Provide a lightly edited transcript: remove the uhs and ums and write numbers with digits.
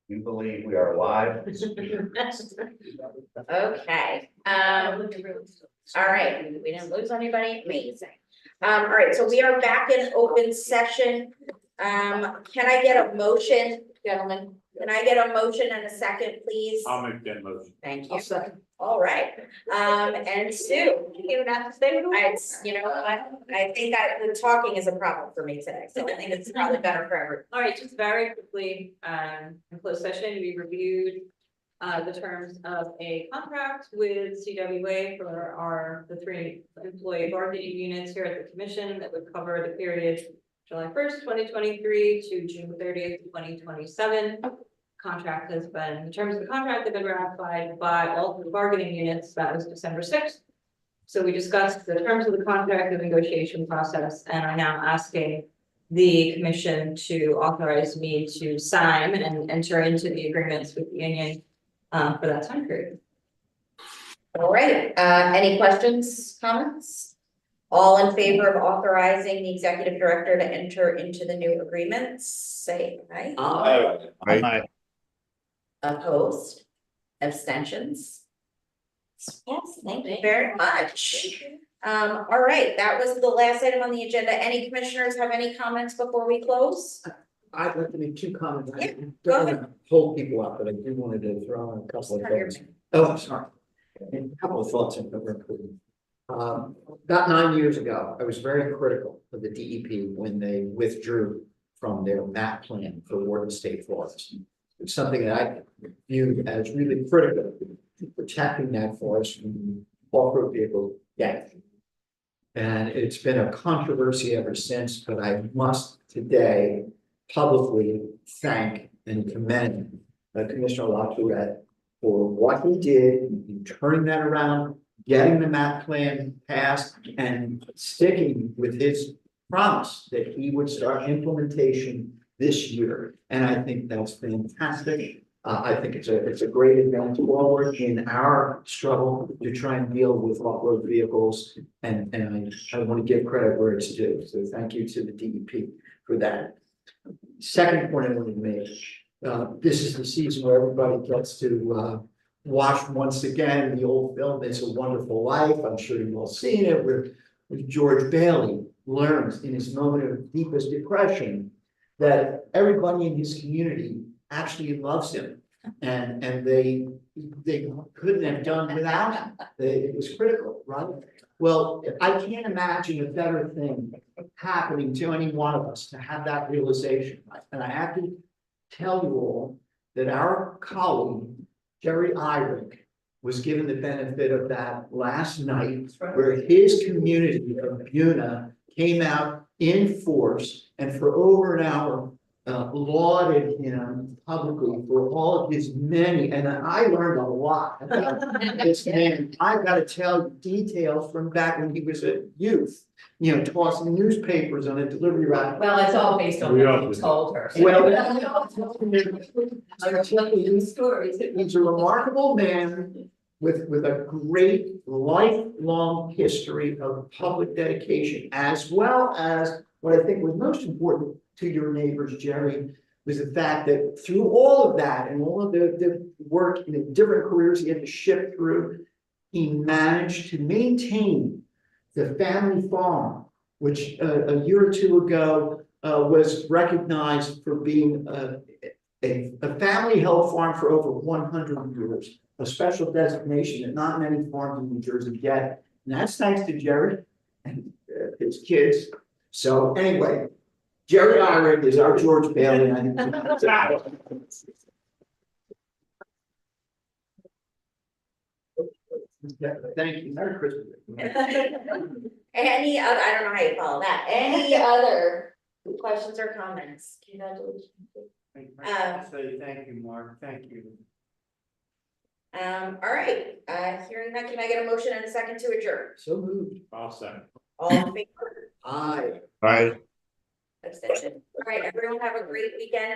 We believe we are live. Okay, all right, we didn't lose anybody, amazing. All right, so we are back in open session. Can I get a motion, gentlemen? Can I get a motion and a second, please? I'll make that motion. Thank you. All right, and Sue, you don't have to stay with us. You know, I think the talking is a problem for me today, so I think it's probably better for everyone. All right, just very quickly, in closed session, we reviewed the terms of a contract with CWA for the 3 employee bargaining units here at the commission that would cover the period July 1st, 2023 to June 30th, 2027. Contract has been, the terms of the contract have been ratified by all the bargaining units. That was December 6th. So we discussed the terms of the contract, the negotiation process, and are now asking the commission to authorize me to sign and enter into the agreements with the union for that time period. All right, any questions, comments? All in favor of authorizing the executive director to enter into the new agreements, say aye. Aye. Opposed? Abstentions? Yes, thank you very much. All right, that was the last item on the agenda. Any commissioners have any comments before we close? I'd like to make 2 comments. Yeah, I go don't want to hold people up, but I do wanted to throw in a couple of Turn your things. Oh, I'm sorry. A couple of thoughts in conclusion. About 9 years ago, I was very critical of the DEP when they withdrew from their map plan for Warden State Forest. It's something that I view as really critical to protecting that forest from off-road vehicle death. And it's been a controversy ever since, but I must today publicly thank and commend Commissioner LaTourette for what he did in turning that around, getting the map plan passed, and sticking with his promise that he would start implementation this year. And I think that's fantastic. I think it's a great advance forward in our struggle to try and deal with off-road vehicles. And I want to give credit where it's due. So thank you to the DEP for that. Second point I wanted to make, this is the season where everybody gets to watch once again the old film, It's a Wonderful Life. I'm sure you've all seen it, where George Bailey learns in his moment of deepest depression that everybody in his community actually loves him, and they couldn't have done without him. It was critical, right? Well, I can't imagine a better thing happening to any one of us to have that realization. And I have to tell you all that our colleague, Jerry Eyrick, was given the benefit of that last night, where his community of Buna came out in force and for over an hour lauded him publicly for all of his many, and I learned a lot about this man. I've got to tell details from back when he was a youth, you know, tossing newspapers on a delivery route. Well, it's all based on what you told her. Well, stories. he's a remarkable man with a great lifelong history of public dedication, as well as what I think was most important to your neighbors, Jerry, was the fact that through all of that and all of the work in the different careers he had to shift through, he managed to maintain the family farm, which a year or two ago was recognized for being a family-held farm for over 100 years, a special designation that not many farms in New Jersey get. And that's thanks to Jerry and his kids. So anyway, Jerry Eyrick is our George Bailey. Thank you. Merry Christmas. Any other, I don't know how you follow that, any other questions or comments? Congratulations. Say thank you, Mark. Thank you. All right, hearing that, can I get a motion and a second to adjourn? So moved. I'll second. All in favor? Aye. Aye. Abstention. All right, everyone have a great weekend.